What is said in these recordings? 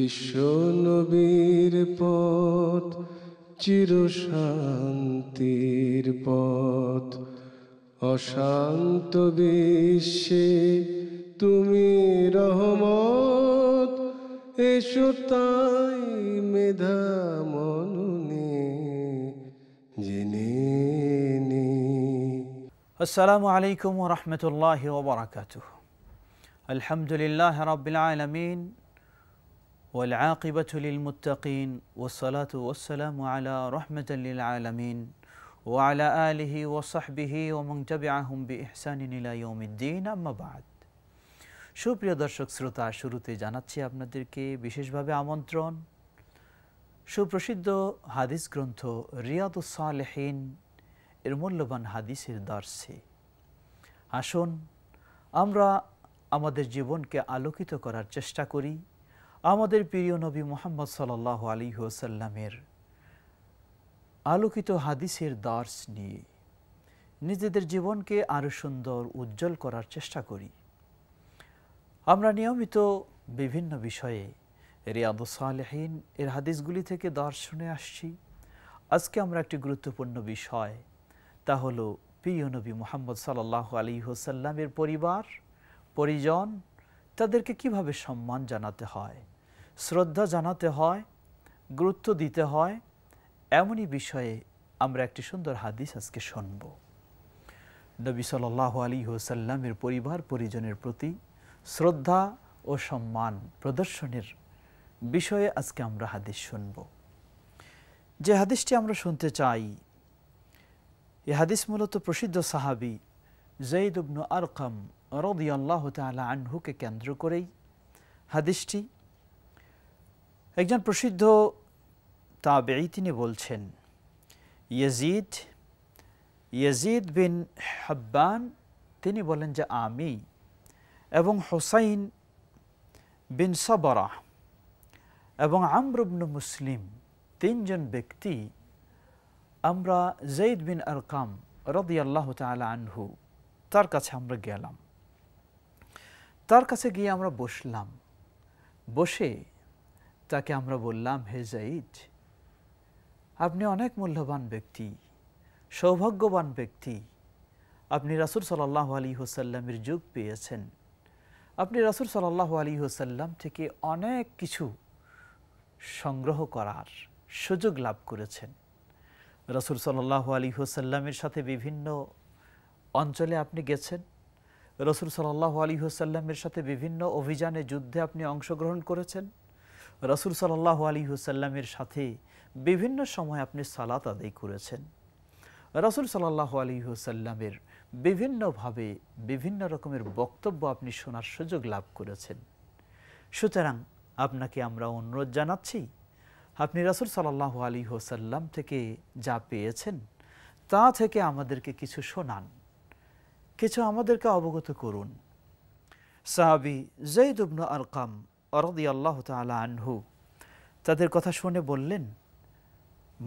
বিশ্ব নবীর পথ চিরশান্তির পথ, অশান্ত বিশ্বে তুমি রহমত, এসো তাই মেধা মননে জেনে নি। আসসালামু আলাইকুম ওয়া রাহমাতুল্লাহি ওয়া বারাকাতুহু। আলহামদুলিল্লাহি রাব্বিল আলামিন ওয়াল আকিবাতু লিল মুত্তাকিন ওয়াস সালাতু ওয়াস সালামু আলা রাহমাতাল লিল আলামিন ওয়া আলা আলিহি ওয়া সাহবিহি ওয়া মান তাবিআহুম বিইহসানিন ইলা ইয়াউমিদ্দিন, আম্মা বা'দ। সুপ্রিয় দর্শক শ্রোতা, শুরুতে জানাচ্ছি আপনাদেরকে বিশেষভাবে আমন্ত্রণ সুপ্রসিদ্ধ হাদিস গ্রন্থ রিয়াদুস সালেহিন এর মূল্যবান হাদিসের দর্শে। আসুন আমরা আমাদের জীবনকে আলোকিত করার চেষ্টা করি আমাদের প্রিয় নবী মুহাম্মদ সাল্লাল্লাহু আলাইহি ওয়াসাল্লামের আলোকিত হাদিসের দর্শ নিয়ে নিজেদের জীবনকে আরও সুন্দর উজ্জ্বল করার চেষ্টা করি। আমরা নিয়মিত বিভিন্ন বিষয়ে রিয়াদুস সালেহিন এর হাদিসগুলি থেকে দর্শ শুনে আসছি। আজকে আমরা একটি গুরুত্বপূর্ণ বিষয়, তা হলো প্রিয় নবী মুহাম্মদ সাল্লাল্লাহু আলাইহি ওয়াসাল্লামের পরিবার পরিজন, তাদেরকে কিভাবে সম্মান জানাতে হয়, শ্রদ্ধা জানাতে হয়, গুরুত্ব দিতে হয়, এমনই বিষয়ে আমরা একটি সুন্দর হাদিস আজকে শুনব। নবী সাল্লাল্লাহু আলাইহি ওয়াসাল্লামের পরিবার পরিজনের প্রতি শ্রদ্ধা ও সম্মান প্রদর্শনের বিষয়ে আজকে আমরা হাদিস শুনব। যে হাদিসটি আমরা শুনতে চাই, এই হাদিস মূলত প্রসিদ্ধ সাহাবী যায়েদ ইবনে আরকাম রাদিয়াল্লাহু তাআলা আনহুকে কেন্দ্র করেই হাদিসটি। একজন প্রসিদ্ধ তাবেঈ তিনি বলছেন, ইয়াজিদ বিন হাব্বান তিনি বলেন যে আমি এবং হুসাইন বিন সাবরা এবং আমর ইবনে মুসলিম, তিনজন ব্যক্তি আমরা যায়েদ বিন আরকাম রাদিয়াল্লাহু তাআলা আনহু তার কাছে আমরা গেলাম। তার কাছে গিয়ে আমরা বসলাম। বসে তাকে আমরা বললাম, হে যায়েদ, আপনি অনেক মূল্যবান ব্যক্তি, সৌভাগ্যবান ব্যক্তি। আপনি রাসূল সাল্লাল্লাহু আলাইহি ওয়াসাল্লামের যুগ পেয়েছেন। আপনি রাসূল সাল্লাল্লাহু আলাইহি ওয়াসাল্লাম থেকে অনেক কিছু সংগ্রহ করার সুযোগ লাভ করেছেন। রাসূল সাল্লাল্লাহু আলাইহি ওয়াসাল্লামের সাথে বিভিন্ন অঞ্চলে আপনি গেছেন। রাসূল সাল্লাল্লাহু আলাইহি ওয়াসাল্লামের সাথে বিভিন্ন অভিযানে যুদ্ধে আপনি অংশগ্রহণ করেছেন। রাসূল সাল্লাল্লাহু আলাইহি ওয়াসাল্লামের সাথে বিভিন্ন সময় আপনি সালাত আদায় করেছেন। রাসূল সাল্লাল্লাহু আলাইহি ওয়াসাল্লামের বিভিন্নভাবে বিভিন্ন রকমের বক্তব্য আপনি শোনার সুযোগ লাভ করেছেন। সুতরাং আপনাকে আমরা অনুরোধ জানাচ্ছি, আপনি রাসূল সাল্লাল্লাহু আলাইহি ওয়াসাল্লাম থেকে যা পেয়েছেন তা থেকে আমাদেরকে কিছু শোনান, কিছু আমাদেরকে অবগত করুন। সাহাবী যায়েদ ইবনে আরকাম রাদিয়াল্লাহু তাআলা আনহু তাদের কথা শুনে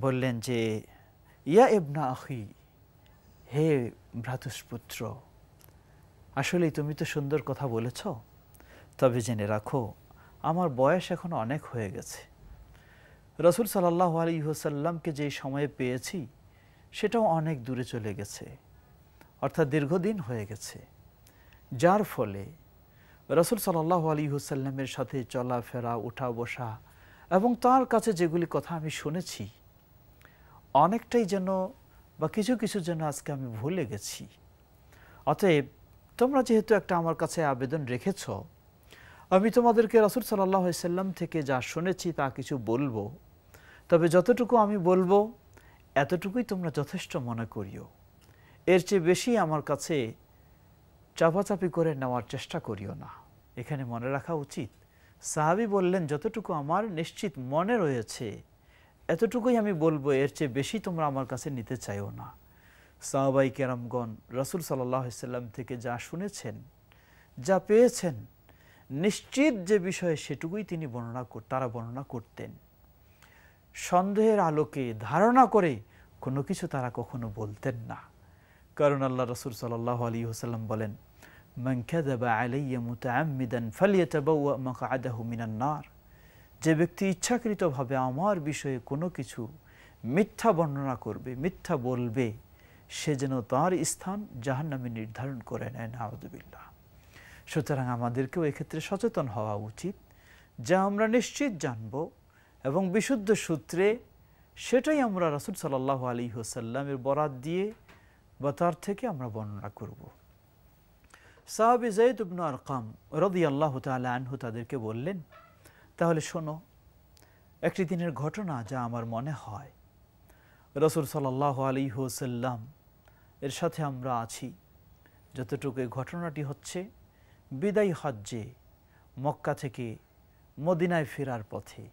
বললেন যে, ইয়া ইবনা আখি, হে ভ্রাতুষ্পুত্র, আসলেই তুমি তো সুন্দর কথা বলেছ, তবে জেনে রাখো আমার বয়স এখন অনেক হয়ে গেছে। রাসূল সাল্লাল্লাহু আলাইহি ওয়াসাল্লামকে যে সময়ে পেয়েছি সেটাও অনেক দূরে চলে গেছে, অর্থাৎ দীর্ঘদিন হয়ে গেছে। যার ফলে রাসূল সাল্লাল্লাহু আলাইহি ওয়াসাল্লামের সাথে চলাফেরা, উঠা বসা এবং তার কাছে যেগুলি কথা আমি শুনেছি অনেকটাই যেন বা কিছু কিছু যেন আজকে আমি ভুলে গেছি। অতএব তোমরা যেহেতু একটা আমার কাছে আবেদন রেখেছ, আমি তোমাদেরকে রাসূল সাল্লাল্লাহু আলাইহি ওয়াসাল্লাম থেকে যা শুনেছি তা কিছু বলবো। তবে যতটুকু আমি বলবো এতটুকুই তোমরা যথেষ্ট মনে করিও, এর চেয়ে বেশি আমার কাছে চাপাচাপি করে নেওয়ার চেষ্টা করিও না। এখানে মনে রাখা উচিত, সাহাবী বললেন যতটুকু আমার নিশ্চিত মনে রয়েছে এতটুকুই আমি বলবো, এর চেয়ে বেশি তোমরা আমার কাছে নিতে চাইও না। সাহাবায়ে কেরামগণ রাসূল সাল্লাল্লাহু আলাইহি ওয়াসাল্লাম থেকে যা শুনেছেন, যা পেয়েছেন, নিশ্চিত যে বিষয়ে সেটুকুই তারা বর্ণনা করতেন। সন্দেহের আলোকে ধারণা করে কোনো কিছু তারা কখনো বলতেন না। কারণ আল্লাহ রাসূল সাল্লাল্লাহু আলাইহি ওয়াসাল্লাম বলেন, মান কাযাবা আলাইয়া মুতাআম্মিদান ফালইয়াতাবাওয়া মাকআদাহু মিনান নার। যে ব্যক্তি ইচ্ছাকৃতভাবে আমার বিষয়ে কোনো কিছু মিথ্যা বর্ণনা করবে, মিথ্যা বলবে, সে যেন তার স্থান জাহান্নামে নির্ধারণ করে নেয়, নাউযুবিল্লাহ। সুতরাং আমাদেরকেও এক্ষেত্রে সচেতন হওয়া উচিত, যা আমরা নিশ্চিত জানব এবং বিশুদ্ধ সূত্রে সেটাই আমরা রাসূল সাল্লাল্লাহু আলাইহি ওয়াসাল্লামের বরাত দিয়ে বা তার থেকে আমরা বর্ণনা করব। সাহাবী যায়েদ ইবনে আরকাম রাদিয়াল্লাহু তাআলা আনহু তাদেরকে বললেন, তাহলে শোনো একটি দিনের ঘটনা যা আমার মনে হয় রাসূল সাল্লাল্লাহু আলাইহি ওয়াসাল্লাম এর সাথে আমরা আছি। যতটুকু এই ঘটনাটি হচ্ছে বিদায় হজ্জে মক্কা থেকে মদিনায় ফেরার পথে।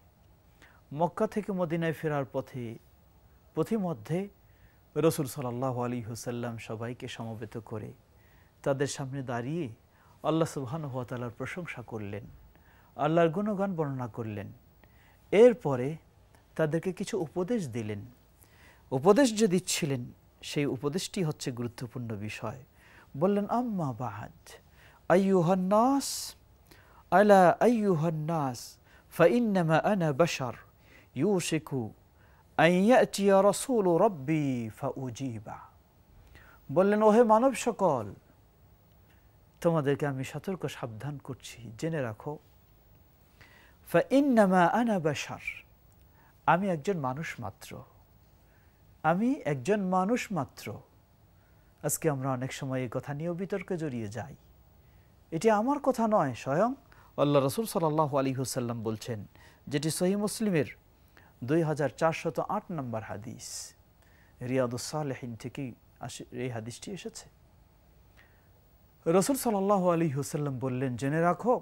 মক্কা থেকে মদিনায় ফেরার পথিমধ্যে রাসূল সাল্লাল্লাহু আলাইহি ওয়াসাল্লাম সবাইকে সমবেত করে তাদের সামনে দাঁড়িয়ে আল্লাহ সুবহানাহু ওয়া তাআলার প্রশংসা করলেন, আল্লাহর গুণগান বর্ণনা করলেন। এরপরে তাদেরকে কিছু উপদেশ দিলেন। উপদেশ যে দিচ্ছিলেন সেই উপদেশটি হচ্ছে গুরুত্বপূর্ণ বিষয়। বললেন, আম্মা বা'দ আইয়ুহান নাস আলা আইয়ুহান নাস ফাইন্নামা আনা বাশার ইউশিকু আন ইয়াতিয়া রাসূলু রাব্বি ফাউজিবা। বললেন, ওহে মানব সকল, তোমাদেরকে আমি সতর্ক সাবধান করছি, জেনে রাখো, ফাইন্নামা আনা বাশার, আমি একজন মানুষ মাত্র, আমি একজন মানুষ মাত্র। আজকে আমরা অনেক সময় এই কথা নিয়েও বিতর্কে জড়িয়ে যাই। এটি আমার কথা নয়, স্বয়ং আল্লাহ রাসূল সাল্লাল্লাহু আলাইহি ওয়াসাল্লাম বলছেন, যেটি সহিহ মুসলিমের 2408 নম্বর হাদিস, রিয়াদুস সালেহিন থেকে এই হাদিসটি এসেছে। রাসূল সাল্লাল্লাহু আলাইহি ওয়াসাল্লাম বললেন, জেনে রাখো,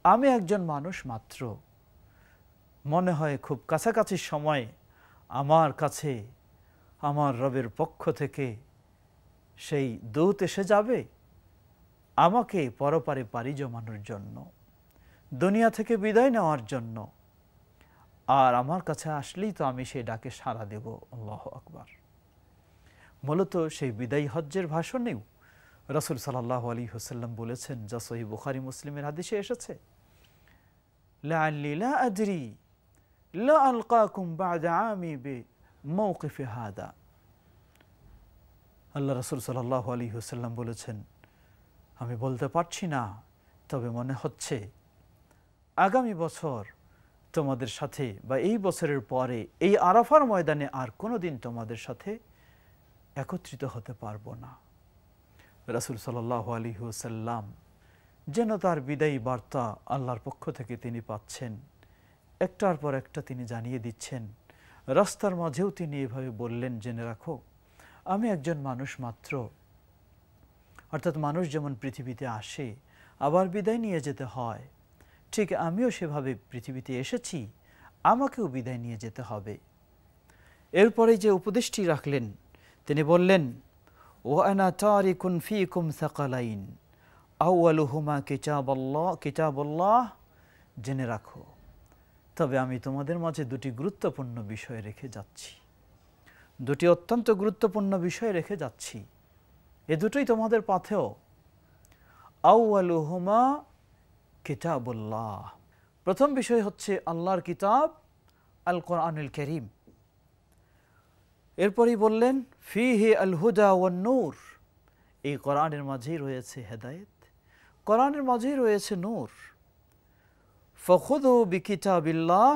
আমি একজন মানুষ মাত্র। মনে হয় খুব কাছাকাছি সময়ে আমার কাছে আমার রবের পক্ষ থেকে সেই দূত এসে যাবে আমাকে পরপারে পাড়ি জমানোর জন্য, দুনিয়া থেকে বিদায় নেওয়ার জন্য। আর আমার কাছে আসলেই তো আমি সেই ডাকে সাড়া দেব। আল্লাহু আকবার। মূলত সেই বিদায়ী হজ্জের ভাষণেও রাসূল সাল্লাল্লাহু আলাইহি ওয়াসাল্লাম বলেছেন, যা সহিহ বুখারী মুসলিমের হাদিসে এসেছে, লাআল্লি লা আদরি লা আলকাকুম বা'দা আমী বিমাওকিফি হাদা। আল্লাহ রাসূল সাল্লাল্লাহু আলাইহি ওয়াসাল্লাম বলেছেন, আমি বলতে পারছি না, তবে মনে হচ্ছে আগামী বছর তোমাদের সাথে বা এই বছরের পরে এই আরাফার ময়দানে আর কোনোদিন তোমাদের সাথে একত্রিত হতে পারবো না। রাসূল সাল্লাল্লাহু আলাইহি ওয়াসাল্লাম যেন তার বিদায়ী বার্তা আল্লাহর পক্ষ থেকে তিনি পাচ্ছেন, একটার পর একটা তিনি জানিয়ে দিচ্ছেন। রাস্তার মাঝেও তিনি এভাবে বললেন, জেনে রাখো, আমি একজন মানুষ মাত্র। অর্থাৎ মানুষ যেমন পৃথিবীতে আসে আবার বিদায় নিয়ে যেতে হয়, ঠিক আমিও সেভাবে পৃথিবীতে এসেছি, আমাকেও বিদায় নিয়ে যেতে হবে। এরপরে যে উপদেশটি রাখলেন, তিনি বললেন, ওয়া আনা তারিকুন ফীকুম সাকালাইন আউয়ালুহুমা কিতাবুল্লাহ, জেনে রাখো, তবে আমি তোমাদের মাঝে দুটি গুরুত্বপূর্ণ বিষয় রেখে যাচ্ছি, দুটি অত্যন্ত গুরুত্বপূর্ণ বিষয় রেখে যাচ্ছি। এ দুটোই তোমাদের পাথেয়। আউয়ালুহুমা কিতাবুল্লাহ, প্রথম বিষয় হচ্ছে আল্লাহর কিতাব আল কোরআনুল কারীম। এরপরই বললেন, ফিহি আল হুদা ওয়ান নূর, এই কোরআনের মাঝেই রয়েছে হেদায়েত, কোরআনের মাঝেই রয়েছে নূর। ফাখুযু বিকিতাবিল্লাহ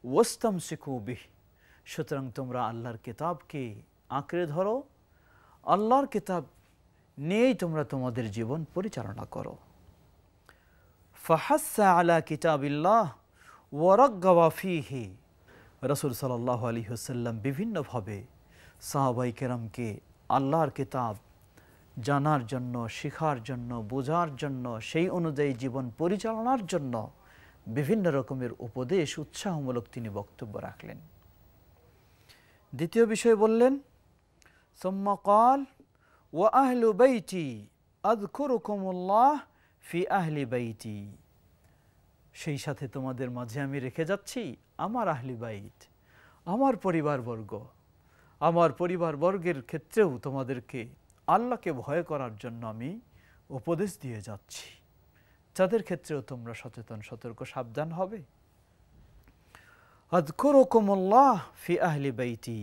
ওয়াস্তামসিকু বিহি, সুতরাং তোমরা আল্লাহর কিতাবকে আঁকড়ে ধরো, আল্লাহর কিতাব নিয়েই তোমরা তোমাদের জীবন পরিচালনা করো। ফাহাসসা আলা কিতাবিল্লাহ ওয়া রাগ্গাবা ফীহি, রাসূল সাল্লাল্লাহু আলাইহি ওয়াসাল্লাম বিভিন্নভাবে সাহাবায়ে কেরামকে আল্লাহর কিতাব জানার জন্য, শেখার জন্য, বোঝার জন্য, সেই অনুযায়ী জীবন পরিচালনার জন্য বিভিন্ন রকমের উপদেশ, উৎসাহমূলক তিনি বক্তব্য রাখলেন। দ্বিতীয় বিষয় বললেন, সুম্মা ক্বাল ওয়া আহলু বাইতি আযকুরুকুমুল্লাহ ফি আহলি বাইতি, সেই সাথে তোমাদের মাঝে আমি রেখে যাচ্ছি আমার আহলি বাইত, আমার পরিবারবর্গ, আমার পরিবারবর্গের ক্ষেত্রেও তোমাদেরকে আল্লাহকে ভয় করার জন্য আমি উপদেশ দিয়ে যাচ্ছি, যাদের ক্ষেত্রেও তোমরা সচেতন, সতর্ক, সাবধান হবে। আযকুরুকুমুল্লাহ ফি আহলি বাইতি,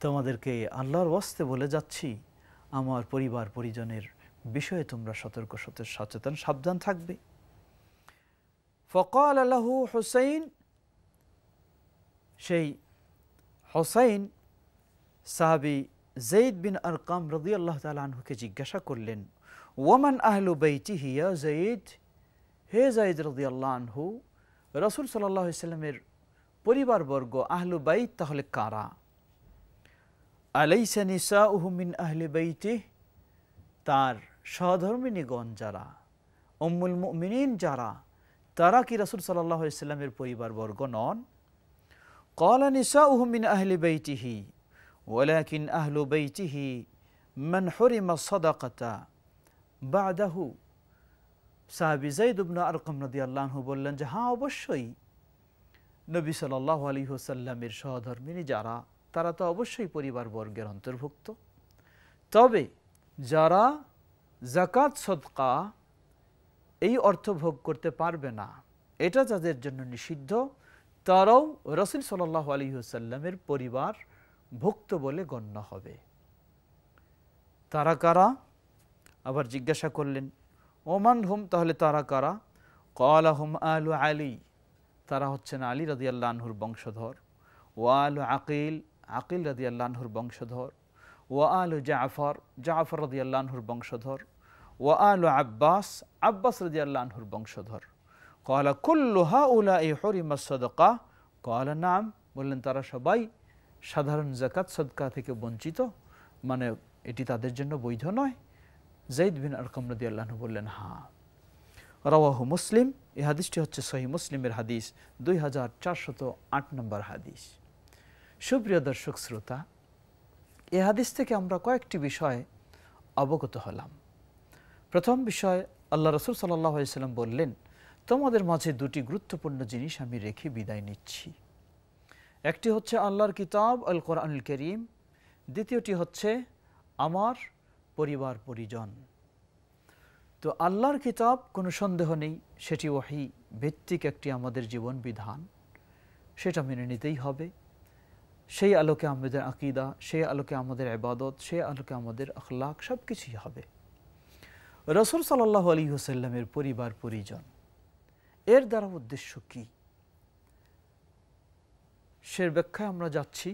তোমাদেরকে আল্লাহর ওয়াস্তে বলে যাচ্ছি আমার পরিবার পরিজনের বিষয়ে তোমরা সতর্ক সচেতন সাবধান থাকবে। ফাকাল লাহু হুসাইন, সেই হুসাইন সাহাবী যায়েদ বিন আরকাম রাদিয়াল্লাহু তাআলা আনহুকে জিজ্ঞাসা করলেন, ওয়ামান আহলু বাইতিহি ইয়া যায়েদ, হে যায়েদ রাদিয়াল্লাহু আনহু, রাসূল সাল্লাল্লাহু আলাইহি সাল্লামের পরিবারবর্গ আহলু বাইত তাহলে কারা? আলাইসা নিসাউহু মিন আহলি বাইতিহি, তার সহধর্মিণীগণ যারা, উম্মুল মুমিনিন যারা, তারা কি রাসূল সাল্লাল্লাহু আলাইহি সাল্লামের পরিবারবর্গ নন? ক্বালা নিসাউহু মিন আহলি বাইতিহি ওয়ালাকিন আহলু বাইতিহি মান হুরিমা সাদাকাতা বাদাহু। সাহাবী যায়েদ ইবনে আরকাম রাদিয়াল্লাহু আনহু বললেন যে হ্যাঁ, অবশ্যই নবী সাল্লাল্লাহু আলাইহি ওয়াসাল্লামের সহধর্মিণী যারা, তারা তো অবশ্যই পরিবারবর্গের অন্তর্ভুক্ত। তবে যারা যাকাত সদকা এই অর্থ ভোগ করতে পারবে না, এটা যাদের জন্য নিষিদ্ধ, তারাও রাসূল সাল্লাল্লাহু আলাইহি ওয়াসাল্লামের পরিবার ভুক্ত বলে গণ্য হবে। তারা কারা? আবার জিজ্ঞাসা করলেন, ওমান হুম, তাহলে তারা কারা? ক্বালা হুম আলু আলী, তারা হচ্ছেন আলী রাদিয়াল্লাহু আনহুর বংশধর। ওয়া আলু আকিল, আকিল রাদিয়াল্লাহু আনহুর বংশধর। ওয়া আলু জাফর, জাফর রাদিয়াল্লাহু আনহুর বংশধর। ওয়া আলু আব্বাস, আব্বাস রাদিয়াল্লাহু আনহুর বংশধর। ক্বালা কুল্লু হাউলাই হুরিমাস সাদাকা, ক্বালা নাম, বললেন তারা সবাই সাধারণ যাকাত সদকা থেকে বঞ্চিত, মানে এটি তাদের জন্য বৈধ নয়? যায়েদ বিন আরকাম রাদিয়াল্লাহু আনহু বললেন হ্যাঁ। রাওয়াহু মুসলিম, এই হাদিসটি হচ্ছে সহিহ মুসলিমের হাদিস, 2408 নম্বর হাদিস। সুপ্রিয় দর্শক শ্রোতা, এই হাদিস থেকে আমরা কয়েকটি বিষয় অবগত হলাম। প্রথম বিষয়, আল্লাহ রাসূল সাল্লাল্লাহু আলাইহি সাল্লাম বললেন, তোমাদের মাঝে দুটি গুরুত্বপূর্ণ জিনিস আমি রেখে বিদায় নিচ্ছি। একটি হচ্ছে আল্লাহর কিতাব আল কোরআনুল কারীম, দ্বিতীয়টি হচ্ছে আমার পরিবার পরিজন। তো আল্লাহর কিতাব, কোনো সন্দেহ নেই সেটি ওহী ভিত্তিক একটি আমাদের জীবন বিধান, সেটা মেনে নিতেই হবে। সেই আলোকে আমাদের আকীদা, সেই আলোকে আমাদের ইবাদত, সেই আলোকে আমাদের আখলাক সব কিছুই হবে। রাসূল সাল্লাল্লাহু আলাইহি ওয়াসাল্লামের পরিবার পরিজন, এর দ্বারা উদ্দেশ্য কি, সে ব্যাখ্যায় আমরা যাচ্ছি।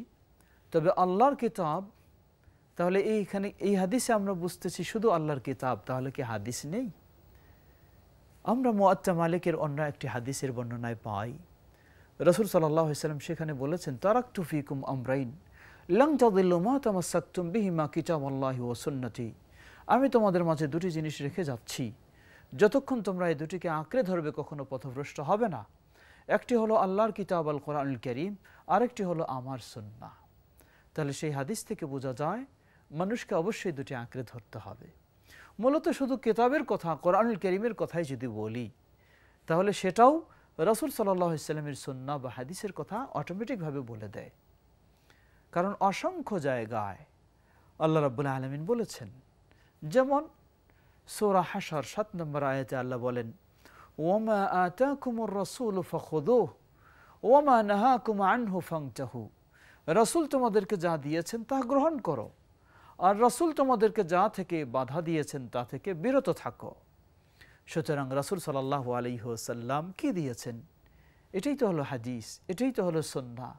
তবে আল্লাহর কিতাব, তাহলে এইখানে এই হাদিসে আমরা বুঝতেছি শুধু আল্লাহর কিতাব, তাহলে কি হাদিস নেই? আমরা মুআত্তা মালিকের অন্য একটি হাদিসের বর্ণনায় পাই, রাসূল সাল্লাল্লাহু আলাইহি ওয়াসাল্লাম সেখানে বলেছেন, তারাকতু ফীকুম আমরাইন লান তাদিল্লু মা তামাসসাকতুম বিহিমা কিতাবাল্লাহি ওয়া সুন্নতি, আমি তোমাদের মাঝে দুটি জিনিস রেখে যাচ্ছি, যতক্ষণ তোমরা এই দুটিকে আঁকড়ে ধরবে কখনো পথভ্রষ্ট হবে না। একটি হলো আল্লাহর কিতাব আল কোরআনুল কারীম, আরেকটি হলো আমার সুন্নাহ। তাহলে সেই হাদিস থেকে বোঝা যায় মানুষকে অবশ্যই দুটি আঁকড়ে ধরতে হবে। মূলত শুধু কিতাবের কথা, কোরআনুল কারীমের কথাই যদি বলি, তাহলে সেটাও রাসূল সাল্লাল্লাহু আলাইহি ওয়াসাল্লামের সুন্নাহ বা হাদিসের কথা অটোমেটিকভাবে বলে দেয়। কারণ অসংখ্য জায়গায় আল্লাহ রাব্বুল আলামিন বলেছেন, যেমন সূরা হাশর ৭ নম্বর আয়াতে আল্লাহ বলেন, ওয়ামা আতাকুমুর রাসূলু ফাখুযুহু ওয়ামা নাহাকুম আনহু ফান্তাহু, রাসূল তোমাদেরকে যা দিয়েছেন তা গ্রহণ করো, আর রাসূল তোমাদেরকে যা থেকে বাধা দিয়েছেন তা থেকে বিরত থাকো। সুতরাং রাসূল সাল্লাল্লাহু আলাইহি ওয়াসাল্লাম কি দিয়েছেন, এটাই তো হলো হাদিস, এটাই তো হলো সুন্নাহ।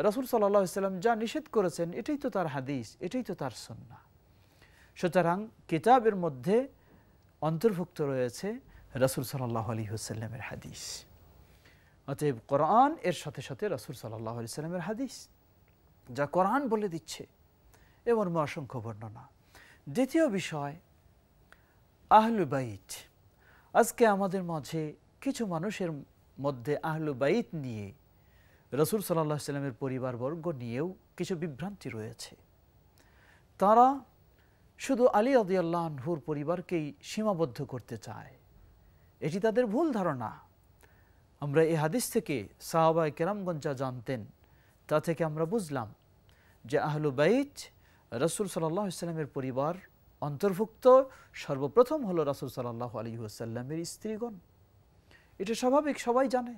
রাসূল সাল্লাল্লাহু আলাইহি ওয়াসাল্লাম যা নিষেধ করেছেন, এটাই তো তার হাদিস, এটাই তো তার সুন্নাহ। সুতরাং কিতাবের মধ্যে অন্তর্ভুক্ত রয়েছে রাসূল সাল্লাল্লাহু আলাইহি ওয়াসাল্লামের হাদিস। অতএব কোরআন এর সাথে সাথে রাসূল সাল্লাল্লাহু আলাইহি ওয়াসাল্লামের হাদিস, যা কোরআন বলে দিচ্ছে, এমন অসংখ্য বর্ণনা। দ্বিতীয় বিষয়, আহলু বাইত। আজকে আমাদের মাঝে কিছু মানুষের মধ্যে আহলু বাইত নিয়ে, রাসূল সাল্লাল্লাহু আলাইহি ওয়াসাল্লামের পরিবারবর্গ নিয়েও কিছু বিভ্রান্তি রয়েছে। তারা শুধু আলী রাদিয়াল্লাহু আনহুর পরিবারকেই সীমাবদ্ধ করতে চায়, এটি তাদের ভুল ধারণা। আমরা এই হাদিস থেকে সাহাবায়ে কেরামগণ যা জানতেন তা থেকে আমরা বুঝলাম যে আহলু বাইত রাসূল সাল্লাল্লাহু আলাইহি ওয়াসাল্লামের পরিবার অন্তর্ভুক্ত সর্বপ্রথম হলো রাসূল সাল্লাল্লাহু আলাইহি ওয়াসাল্লামের স্ত্রীগণ। এটা স্বাভাবিক, সবাই জানে।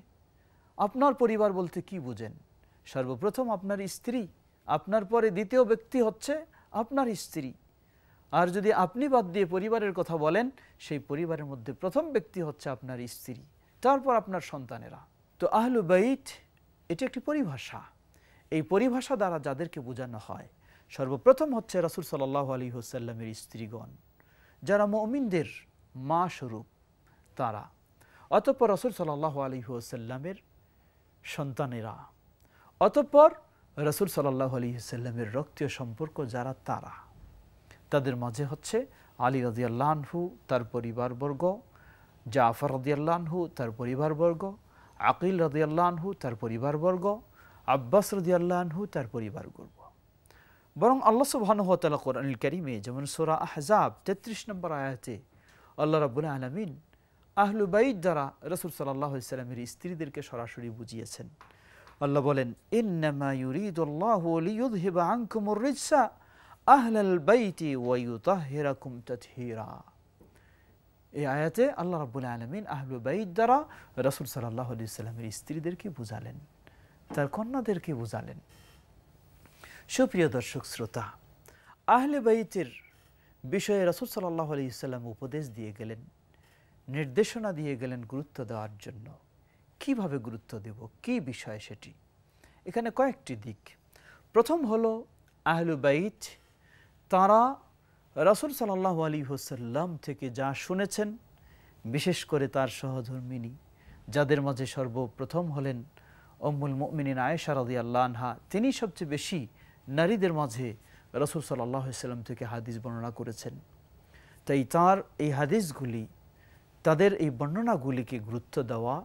আপনার পরিবার বলতে কি বুঝেন? সর্বপ্রথম আপনার স্ত্রী, আপনার পরে দ্বিতীয় ব্যক্তি হচ্ছে আপনার স্ত্রী। আর যদি আপনি বাদ দিয়ে পরিবারের কথা বলেন, সেই পরিবারের মধ্যে প্রথম ব্যক্তি হচ্ছে আপনার স্ত্রী, তারপর আপনার সন্তানেরা। তো আহলু বাইত এটি একটি পরিভাষা। এই পরিভাষা দ্বারা যাদেরকে বোঝানো হয়, সর্বপ্রথম হচ্ছে রাসূল সাল্লাল্লাহু আলাইহি ওয়াসাল্লামের স্ত্রীগণ, যারা মুমিনদের মা স্বরূপ তারা। অতঃপর রাসূল সাল্লাল্লাহু আলাইহি ওয়াসাল্লামের সন্তানেরা, অতঃপর রাসূল সাল্লাল্লাহু আলাইহি ওয়াসাল্লামের রক্তীয় সম্পর্ক যারা তারা। তাদের মাঝে হচ্ছে আলী রাদিয়াল্লাহু আনহু তার পরিবারবর্গ, জাফর রাদিয়াল্লাহু আনহু তার পরিবারবর্গ, আকিল রাদিয়াল্লাহু আনহু তার পরিবারবর্গ, আব্বাস রাদিয়াল্লাহু আনহু তার পরিবারবর্গ। বরং আল্লাহ সুবহানাহু ওয়া তাআলা কোরআনুল কারীমে যেমন সূরা আহজাব ৩৩ নম্বর আয়াতে আল্লাহ রাব্বুল আলামিন আহলু বাইত দ্বারা রাসূল সাল্লাল্লাহু আলাইহি ওয়াসাল্লামের স্ত্রীদেরকে সরাসরি বুঝিয়েছেন। আল্লাহ বলেন, ইন্নামা ইউরিদুল্লাহু লিইয়ুযহিবা আনকুমুর রিজসা আহলাল বাইতি ওয়া ইউতাহহিরাকুম তাতহীরা। এই আয়াতে আল্লাহ রাব্বুল আলামিন আহলু বাইত দ্বারা রাসূল সাল্লাল্লাহু আলাইহি ওয়াসাল্লামের স্ত্রীদেরকে বুঝালেন, তার কন্যাদেরকে বুঝালেন। সুপ্রিয় দর্শক শ্রোতা, আহলে বাইতের বিষয়ে রাসূল সাল্লাল্লাহু আলাইহি ওয়াসাল্লাম উপদেশ দিয়ে গেলেন, নির্দেশনা দিয়ে গেলেন গুরুত্ব দেওয়ার জন্য। কিভাবে গুরুত্ব দেব, কি বিষয় সেটি? এখানে কয়েকটি দিক। প্রথম হলো আহলু বাইত তারা রাসূল সাল্লাল্লাহু আলাইহি ওয়াসাল্লাম থেকে যা শুনেছেন, বিশেষ করে তার সহধর্মিণী, যাদের মাঝে সর্বপ্রথম হলেন উম্মুল মুমিনিন আয়েশা রাদিয়াল্লাহু আনহা। তিনি সবচেয়ে বেশি নারীদের মাঝে রাসূল সাল্লাল্লাহু আলাইহি ওয়াসাল্লাম থেকে হাদিস বর্ণনা করেছেন। তাই তার এই হাদিসগুলি, তাদের এই বর্ণনাগুলিকে গুরুত্ব দেওয়া,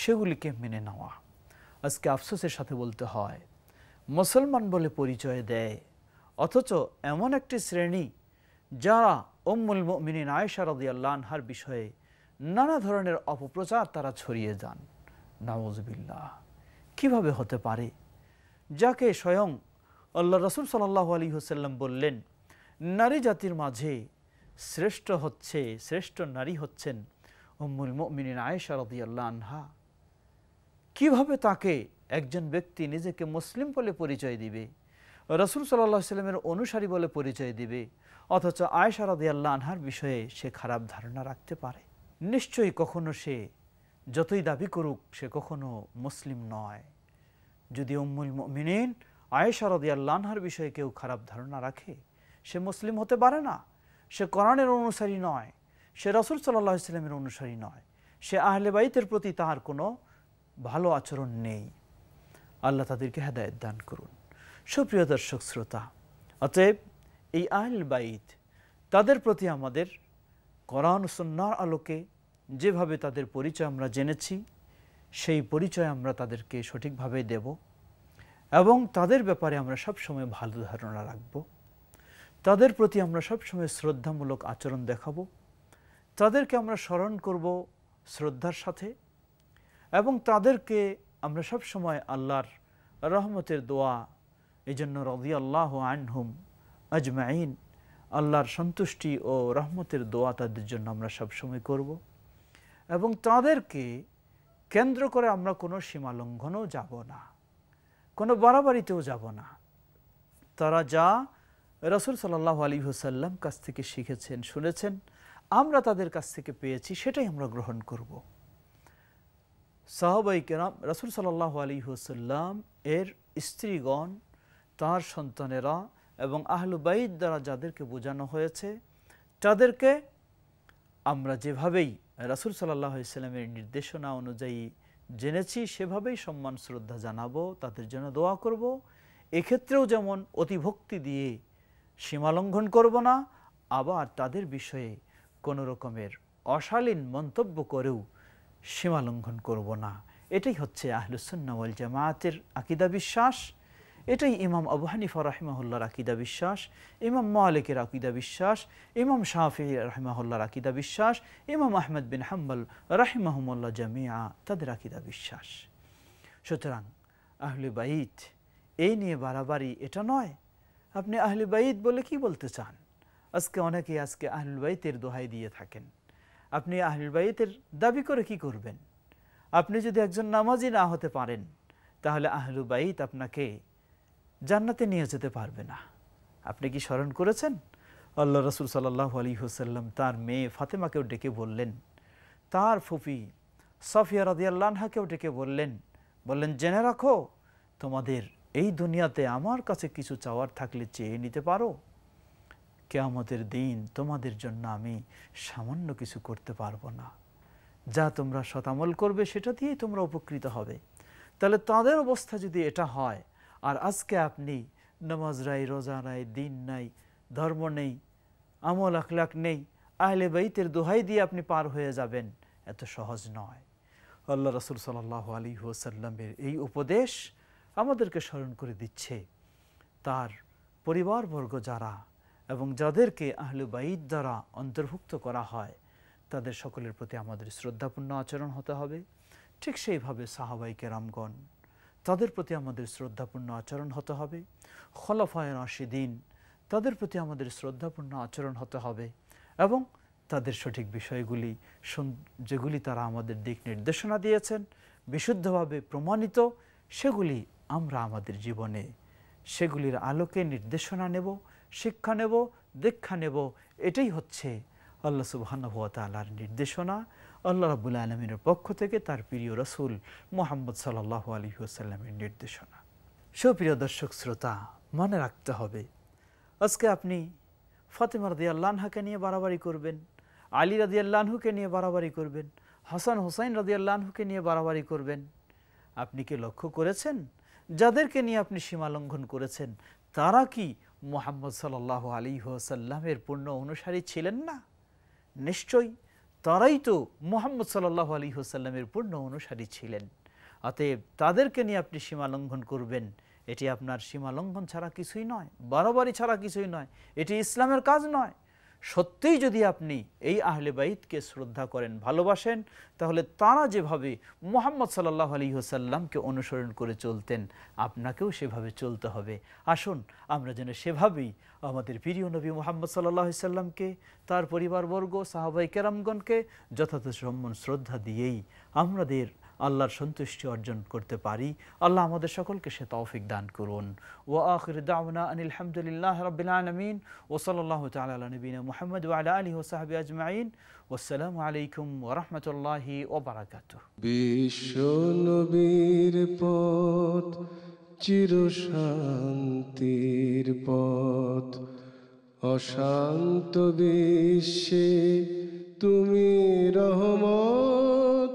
সেগুলিকে মেনে নেওয়া। আজকে আফসোসের সাথে বলতে হয়, মুসলমান বলে পরিচয় দেয়, অথচ এমন একটি শ্রেণী যারা উম্মুল মুমিনিন আয়েশা রাদিয়াল্লাহু আনহার বিষয়ে নানা ধরনের অপপ্রচার তারা ছড়িয়ে যান। নাউযুবিল্লাহ। কিভাবে হতে পারে? যাকে স্বয়ং আল্লাহ রাসূল সাল্লাল্লাহু আলাইহি ওয়াসাল্লাম বললেন, নারী জাতির মাঝে শ্রেষ্ঠ নারী হচ্ছেন উম্মুল মুমিনিন আয়েশা রাদিয়াল্লাহু আনহা। কিভাবে তাকে একজন ব্যক্তি নিজেকে মুসলিম বলে পরিচয় দিবে, রাসূল সাল্লাল্লাহু আলাইহি ওয়াসাল্লামের অনুসারী বলে পরিচয় দিবে, অথচ আয়েশা রাদিয়াল্লাহু আনহার বিষয়ে সে খারাপ ধারণা রাখতে পারে? নিশ্চয়ই কখনো সে যতই দাবি করুক, সে কখনো মুসলিম নয়। যদি উম্মুল মুমিনিন আয়েশা রাদিয়াল্লাহু আনহার বিষয়ে কেউ খারাপ ধারণা রাখে, সে মুসলিম হতে পারে না। সে কোরআনের অনুসারী নয়, সে রাসূল সাল্লাল্লাহু আলাইহি ওয়াসাল্লামের অনুসারী নয়, সে আহলে বাইতের প্রতি তার কোনো ভালো আচরণ নেই। আল্লাহ তাদেরকে হেদায়েত দান করুন। সুপ্রিয় দর্শক শ্রোতা, অতএব এই আহলে বাইত, তাদের প্রতি আমাদের কোরআন ও সুন্নাহর আলোকে যেভাবে তাদের পরিচয় আমরা জেনেছি, সেই পরিচয় আমরা তাদেরকে সঠিকভাবে দেব এবং তাদের ব্যাপারে আমরা সবসময় ভালো ধারণা রাখব। তাদের প্রতি আমরা সবসময় শ্রদ্ধামূলক আচরণ দেখাবো, তাদেরকে আমরা স্মরণ করব শ্রদ্ধার সাথে, এবং তাদেরকে আমরা সবসময় আল্লাহর রহমতের দোয়া, এই জন্য রাদিয়াল্লাহু আনহুম আজমাইন, আল্লাহর সন্তুষ্টি ও রহমতের দোয়া তাদের জন্য আমরা সবসময় করব। এবং তাদেরকে কেন্দ্র করে আমরা কোনো সীমা লঙ্ঘনও যাব না, কোনো বাড়াবাড়িতেও যাব না। তারা যা রাসূল সাল্লাল্লাহু আলাইহি ওয়াসাল্লাম কাছ থেকে শিখেছেন, শুনেছেন, আমরা তাদের কাছ থেকে পেয়েছি, সেটাই আমরা গ্রহণ করব। সাহাবায়ে কেরাম, রাসূল সাল্লাল্লাহু আলাইহি ওয়াসাল্লাম এর স্ত্রীগণ, তার সন্তানেরা এবং আহলু বাইত দ্বারা যাদেরকে বোঝানো হয়েছে, তাদেরকে আমরা যেভাবেই রাসূল সাল্লাল্লাহু আলাইহি ওয়াসাল্লামের নির্দেশনা অনুযায়ী জেনেছি, সেভাবেই সম্মান শ্রদ্ধা জানাবো, তাদের জন্য দোয়া করব। এক্ষেত্রেও যেমন অতিভক্তি দিয়ে সীমালঙ্ঘন করব না, আবার তাদের বিষয়ে কোনো রকমের অশালীন মন্তব্য করেও সীমালঙ্ঘন করব না। এটাই হচ্ছে আহলুস সুন্নাহ ওয়াল জামায়াতের আকীদা বিশ্বাস। এটাই ইমাম আবু হানিফা রাহিমাহুল্লাহর আকীদা বিশ্বাস, ইমাম মালিকের আকীদা বিশ্বাস, ইমাম শাফিঈ রাহিমাহুল্লাহর আকীদা বিশ্বাস, ইমাম আহমদ বিন হাম্বল রাহিমাহুমুল্লাহ জামিআ তাদের আকীদা বিশ্বাস। সুতরাং আহলে বাইত, এই নিয়ে বাড়াবাড়ি এটা নয়। আপনি আহলে বাইত বলে কি বলতে চান? আজকে অনেকেই আহলুল বাইতের দোহাই দিয়ে থাকেন। আপনি আহলুল বাইতের দাবি করে কি করবেন? আপনি যদি একজন নামাজি না হতে পারেন, তাহলে আহলু বাইত আপনাকে জান্নাতে নিয়ে যেতে পারবে না। আপনি কি স্মরণ করেছেন আল্লাহ রাসূল সাল্লাল্লাহু আলাইহি ওয়াসাল্লাম তার মেয়ে ফাতেমাকেও ডেকে বললেন, তার ফুফি সাফিয়া রাদিয়াল্লাহু আনহাকেও ডেকে বললেন, জেনে রাখো তোমাদের এই দুনিয়াতে আমার কাছে কিছু চাওয়ার থাকলে চেয়ে নিতে পারো, কিয়ামতের দিন তোমাদের জন্য আমি সামান্য কিছু করতে পারবো না, যা তোমরা সতামল করবে সেটা দিয়েই তোমরা উপকৃত হবে। তাহলে তাদের অবস্থা যদি এটা হয়, আর আজকে আপনি নামাজ নাই, রোজা নাই, দিন নাই, ধর্ম নেই, আমল আখলাক নেই, আহলে বাইতের দোহাই দিয়ে আপনি পার হয়ে যাবেন, এত সহজ নয়। আল্লাহ রাসূল সাল্লাল্লাহু আলাইহি ওয়াসাল্লামের এই উপদেশ আমাদেরকে স্মরণ করে দিচ্ছে তার পরিবারবর্গ যারা এবং যাদেরকে আহলে বাইত দ্বারা অন্তর্ভুক্ত করা হয়, তাদের সকলের প্রতি আমাদের শ্রদ্ধাপূর্ণ আচরণ হতে হবে। ঠিক সেইভাবে সাহাবায়ে কেরামগণ, তাদের প্রতি আমাদের শ্রদ্ধাপূর্ণ আচরণ হতে হবে। খোলাফায়ে রাশিদিন, তাদের প্রতি আমাদের শ্রদ্ধাপূর্ণ আচরণ হতে হবে এবং তাদের সঠিক বিষয়গুলি যেগুলি তারা আমাদের দিক নির্দেশনা দিয়েছেন, বিশুদ্ধভাবে প্রমাণিত, সেগুলি আমরা আমাদের জীবনে সেগুলির আলোকে নির্দেশনা নেব, শিক্ষা নেব, দীক্ষা নেব। এটাই হচ্ছে আল্লাহ সুবহানাহু ওয়া তাআলার নির্দেশনা, আল্লাহ রাব্বুল আলামিনের পক্ষ থেকে তার প্রিয় রাসূল মুহাম্মদ সাল্লাল্লাহু আলাইহি ওয়াসাল্লামের নির্দেশনা। সুপ্রিয় দর্শক শ্রোতা, মনে রাখতে হবে, আজকে আপনি ফাতেমা রাদিয়াল্লাহু আনহাকে নিয়ে বাড়াবাড়ি করবেন, আলী রাদিয়াল্লাহু আনহুকে নিয়ে বাড়াবাড়ি করবেন, হাসান হুসাইন রাদিয়াল্লাহু আনহুকে নিয়ে বাড়াবাড়ি করবেন। আপনি কি লক্ষ্য করেছেন যাদেরকে নিয়ে আপনি সীমা লঙ্ঘন করেছেন, তারা কি মুহাম্মদ সাল্লাল্লাহু আলাইহি ওয়াসাল্লামের পূর্ণ অনুসারী ছিলেন না? নিশ্চয়ই তারাই তো মুহাম্মদ সাল্লাল্লাহু আলাইহি ওয়াসাল্লামের পূর্ণ অনুসারী ছিলেন। অতএব তাদেরকে নিয়ে আপনি সীমা লঙ্ঘন করবেন, এটি আপনার সীমা লঙ্ঘন ছাড়া কিছুই নয়, বাড়াবাড়ি ছাড়া কিছুই নয়, এটি ইসলামের কাজ নয়। সত্যিই যদি আপনি এই আহলে বাইতকে শ্রদ্ধা করেন, ভালোবাসেন, তাহলে তারা যেভাবে মুহাম্মদ সাল্লাল্লাহু আলাইহি ওয়াসাল্লামকে অনুসরণ করে চলতেন, আপনাকেও সেভাবে চলতে হবে। আসুন আমরা যেন সেভাবেই আমাদের প্রিয় নবী মুহাম্মদ সাল্লাল্লাহু আলাইহি ওয়াসাল্লামকে, তার পরিবারবর্গ, সাহাবায়ে কেরামগণকে যথাযথ সম্মান শ্রদ্ধা দিয়েই আমাদের আল্লাহর সন্তুষ্টি অর্জন করতে পারি। আল্লাহ আমাদের সকলকে সে তৌফিক দান করুন। ওয়া আখিরু দাওয়ানা আনিল হামদুলিল্লাহি রাব্বিল আলামিন ওয়া সাল্লাল্লাহু তাআলা আলা নবিনা মুহাম্মদ ওয়া আলা আলিহি ওয়া সাহবিহি আজমাইন। ওয়াসসালামু আলাইকুম ওয়া রাহমাতুল্লাহি ওয়া বারাকাতুহু। বিশ্ব নবীর পথ চির শান্তির পথ, অশান্ত বিশ্বে তুমি রহমত।